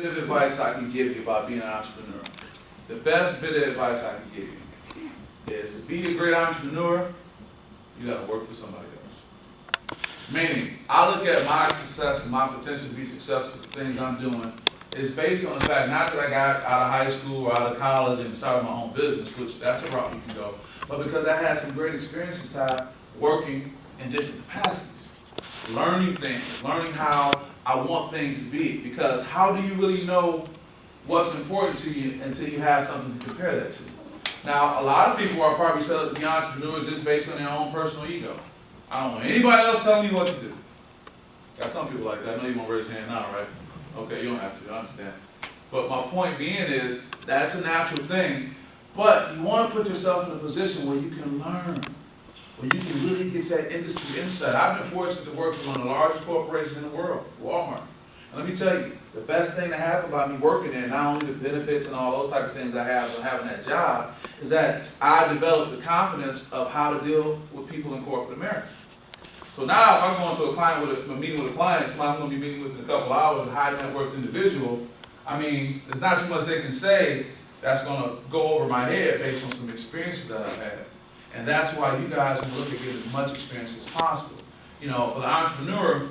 bit of advice I can give you about being an entrepreneur. The best bit of advice I can give you is to be a great entrepreneur, you gotta work for somebody else. Meaning, I look at my success and my potential to be successful with the things I'm doing is based on the fact, not that I got out of high school or out of college and started my own business, which that's a route you can go, but because I had some great experiences, Ty, working in different capacities. Learning things, learning how I want things to be, because how do you really know what's important to you until you have something to compare that to? Now, a lot of people are probably set up to be entrepreneurs just based on their own personal ego. I don't want anybody else telling me what to do. Got some people like that. I know you won't raise your hand now, right? Okay, you don't have to, I understand. But my point being is, that's a natural thing, but you want to put yourself in a position where you can learn, where you can really get that industry insight. I've been fortunate to work for one of the largest corporations in the world, Walmart. And let me tell you, the best thing that happened about me working there, not only the benefits and all those type of things I have from having that job, is that I developed the confidence of how to deal with people in corporate America. So now if I'm going to a meeting with a client, somebody I'm going to be meeting with in a couple hours, a high net worth individual, I mean, there's not too much they can say that's going to go over my head based on some experiences that I've had. And that's why you guys want to look at getting as much experience as possible. You know, for the entrepreneur,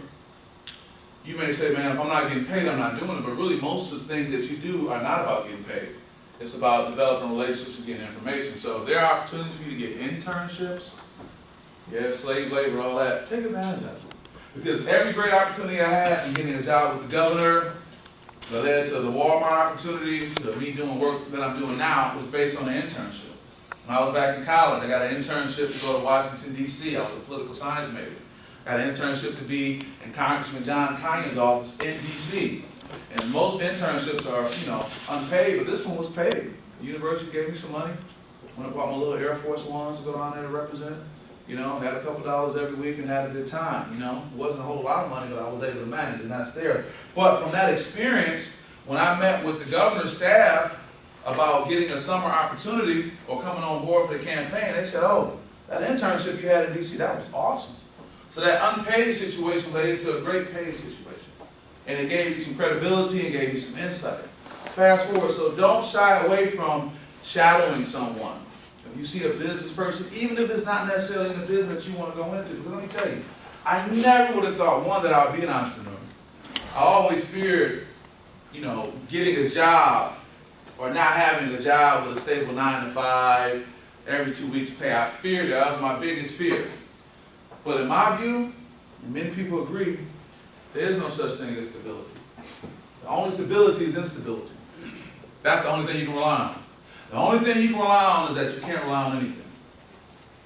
you may say, man, if I'm not getting paid, I'm not doing it. But really, most of the things that you do are not about getting paid. It's about developing relationships and getting information. So if there are opportunities for you to get internships, yeah, slave labor, all that, take advantage of it. Because every great opportunity I had in getting a job with the governor, that led to the Walmart opportunity, to me doing work that I'm doing now, was based on an internship. When I was back in college, I got an internship to go to Washington, D.C. I was a political science major. I got an internship to be in Congressman John Conyers' office in D.C. And most internships are, unpaid, but this one was paid. The university gave me some money. Went and bought my little Air Force Ones to go down there to represent. Had a couple dollars every week and had a good time, It wasn't a whole lot of money, but I was able to manage, and that's there. But from that experience, when I met with the governor's staff about getting a summer opportunity or coming on board for the campaign, they said, oh, that internship you had in D.C., that was awesome. So that unpaid situation led to a great paid situation. And it gave you some credibility and gave you some insight. Fast forward, so don't shy away from shadowing someone. If you see a business person, even if it's not necessarily in the business that you want to go into, because let me tell you, I never would have thought, one, that I would be an entrepreneur. I always feared, getting a job or not having a job with a stable 9 to 5, every 2 weeks pay. I feared that. That was my biggest fear. But in my view, and many people agree, there is no such thing as stability. The only stability is instability. That's the only thing you can rely on. The only thing you can rely on is that you can't rely on anything.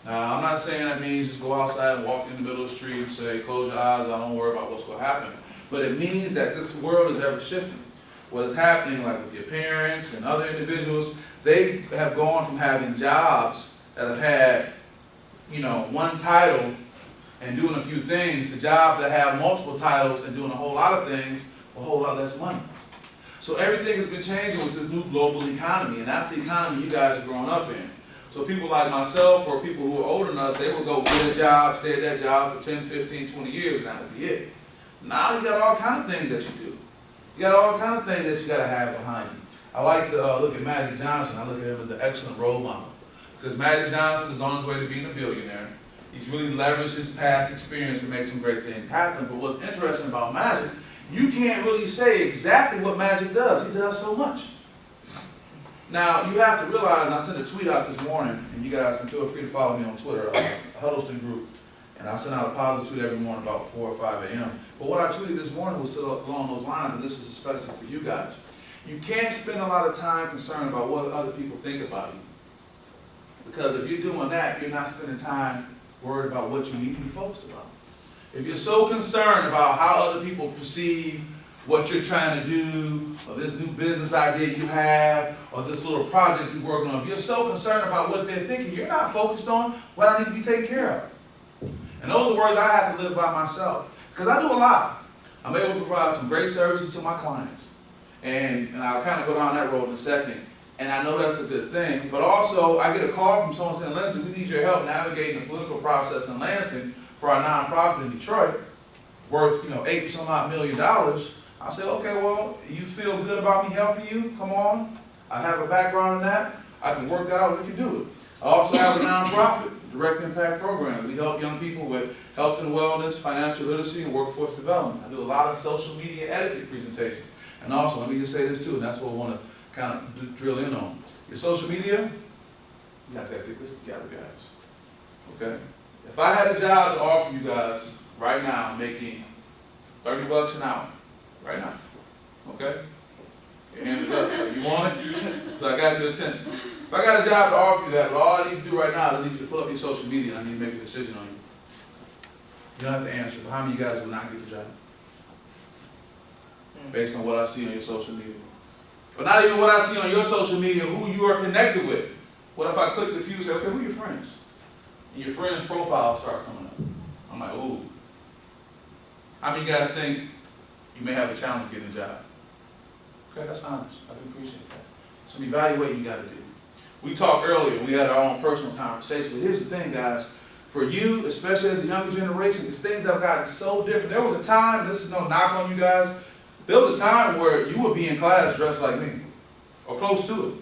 Now, I'm not saying that means just go outside and walk in the middle of the street and say, close your eyes, I don't worry about what's going to happen. But it means that this world is ever shifting. What is happening, like with your parents and other individuals, they have gone from having jobs that have had, one title and doing a few things to jobs that have multiple titles and doing a whole lot of things for a whole lot less money. So everything has been changing with this new global economy, and that's the economy you guys are growing up in. So people like myself or people who are older than us, they will go get a job, stay at that job for 10, 15, 20 years, and that would be it. Now you got all kind of things that you do. You got all kind of things that you got to have behind you. I like to look at Magic Johnson. I look at him as an excellent role model. Because Magic Johnson is on his way to being a billionaire. He's really leveraged his past experience to make some great things happen. But what's interesting about Magic, you can't really say exactly what Magic does. He does so much. Now, you have to realize, and I sent a tweet out this morning, and you guys can feel free to follow me on Twitter, Huddleston Group. And I send out a positive tweet every morning about 4 or 5 a.m. But what I tweeted this morning was still along those lines, and this is especially for you guys. You can't spend a lot of time concerned about what other people think about you. Because if you're doing that, you're not spending time worried about what you need to be focused about. If you're so concerned about how other people perceive what you're trying to do, or this new business idea you have, or this little project you're working on, if you're so concerned about what they're thinking, you're not focused on what I need to be taken care of. And those are words I have to live by myself. Because I do a lot. I'm able to provide some great services to my clients. And I'll kind of go down that road in a second. And I know that's a good thing. But also, I get a call from someone saying, Lindsay, we need your help navigating the political process in Lansing for our nonprofit in Detroit, worth $8 some odd million. I said, okay, well, you feel good about me helping you? Come on. I have a background in that. I can work that out. We can do it. I also have a nonprofit, Direct Impact Program. We help young people with health and wellness, financial literacy, and workforce development. I do a lot of social media etiquette presentations. And also, let me just say this too, and that's what I want to kind of drill in on. Your social media, you guys got to get this together, guys. Okay? If I had a job to offer you guys right now, making $30 an hour, right now, okay? Your hand is up. You want it? So I got your attention. If I got a job to offer you that, but all I need to do right now is I need you to pull up your social media and I need to make a decision on you. You don't have to answer, but how many of you guys will not get the job? Based on what I see on your social media. But not even what I see on your social media, who you are connected with. What if I click the few and say, okay, who are your friends? And your friends' profiles start coming up. I'm like, ooh. How many of you guys think you may have a challenge getting a job? Okay, that's honest. I do appreciate that. Some evaluating you got to do. We talked earlier, we had our own personal conversation, but here's the thing, guys. For you, especially as a younger generation, it's things that have gotten so different. There was a time, and this is no knock on you guys, there was a time where you would be in class dressed like me, or close to it.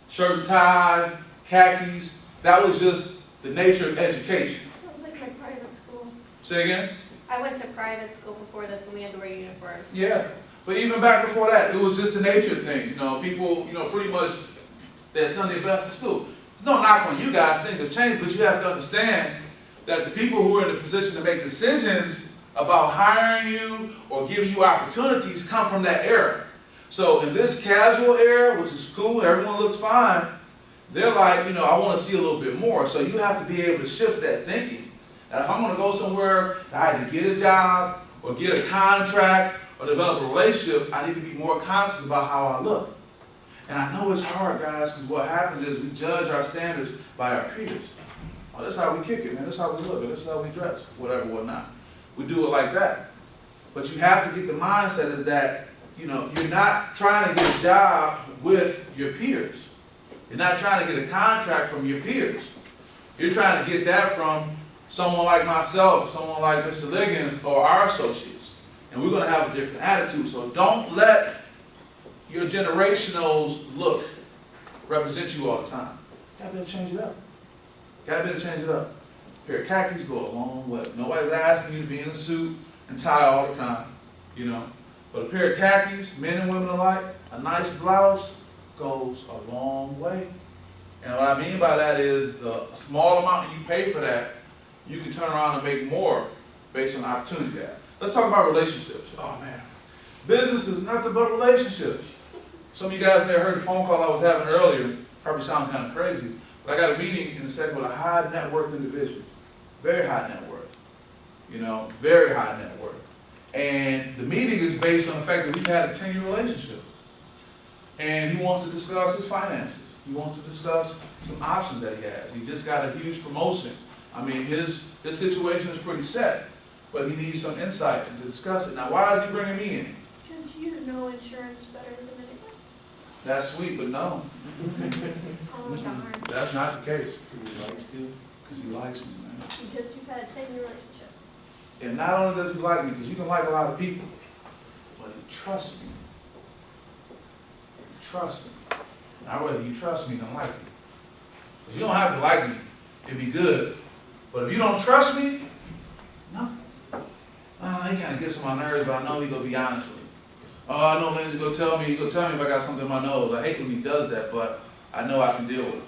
Shirt and tie, khakis, that was just the nature of education. Sounds like my private school. Say again? I went to private school before this and we had to wear uniforms. Yeah, but even back before that, it was just the nature of things. You know, people, pretty much their Sunday best at school. There's no knock on you guys, things have changed, but you have to understand that the people who are in the position to make decisions about hiring you or giving you opportunities come from that era. So in this casual era, which is cool, everyone looks fine, they're like, I want to see a little bit more. So you have to be able to shift that thinking. Now, if I'm going to go somewhere to either get a job or get a contract or develop a relationship, I need to be more conscious about how I look. And I know it's hard, guys, because what happens is we judge our standards by our peers. Oh, that's how we kick it, man. That's how we look, or that's how we dress, whatever, whatnot. We do it like that. But you have to get the mindset is that, you're not trying to get a job with your peers. You're not trying to get a contract from your peers. You're trying to get that from someone like myself, someone like Mr. Liggins, or our associates. And we're going to have a different attitude. So don't let your generationals look represent you all the time. You gotta be able to change it up. Gotta be able to change it up. A pair of khakis go a long way. Nobody's asking you to be in a suit and tie all the time, But a pair of khakis, men and women alike, a nice blouse goes a long way. And what I mean by that is the small amount you pay for that, you can turn around and make more based on the opportunity you have. Let's talk about relationships. Oh man, business is nothing but relationships. Some of you guys may have heard the phone call I was having earlier. Probably sound kind of crazy, but I got a meeting in a second with a high net worth individual. Very high net worth. Very high net worth. And the meeting is based on the fact that we've had a 10-year relationship. And he wants to discuss his finances. He wants to discuss some options that he has. He just got a huge promotion. I mean, his situation is pretty set, but he needs some insight to discuss it. Now, why is he bringing me in? Because you know insurance better than anyone. That's sweet, but no. Oh, darn. That's not the case. Because he likes you. Because he likes me, man. Because you've had a 10-year relationship. And not only does he like me, because you can like a lot of people, but he trusts me. He trusts me. And I'd rather you trust me than like me. Because you don't have to like me. It'd be good. But if you don't trust me, nothing. He kind of gets on my nerves, but I know he's going to be honest with me. Oh, I know Lindsay's going to tell me. He's going to tell me if I got something in my nose. I hate when he does that, but I know I can deal with it.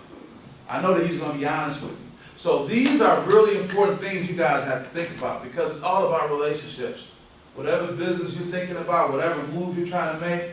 I know that he's going to be honest with me. So these are really important things you guys have to think about because it's all about relationships. Whatever business you're thinking about, whatever move you're trying to make,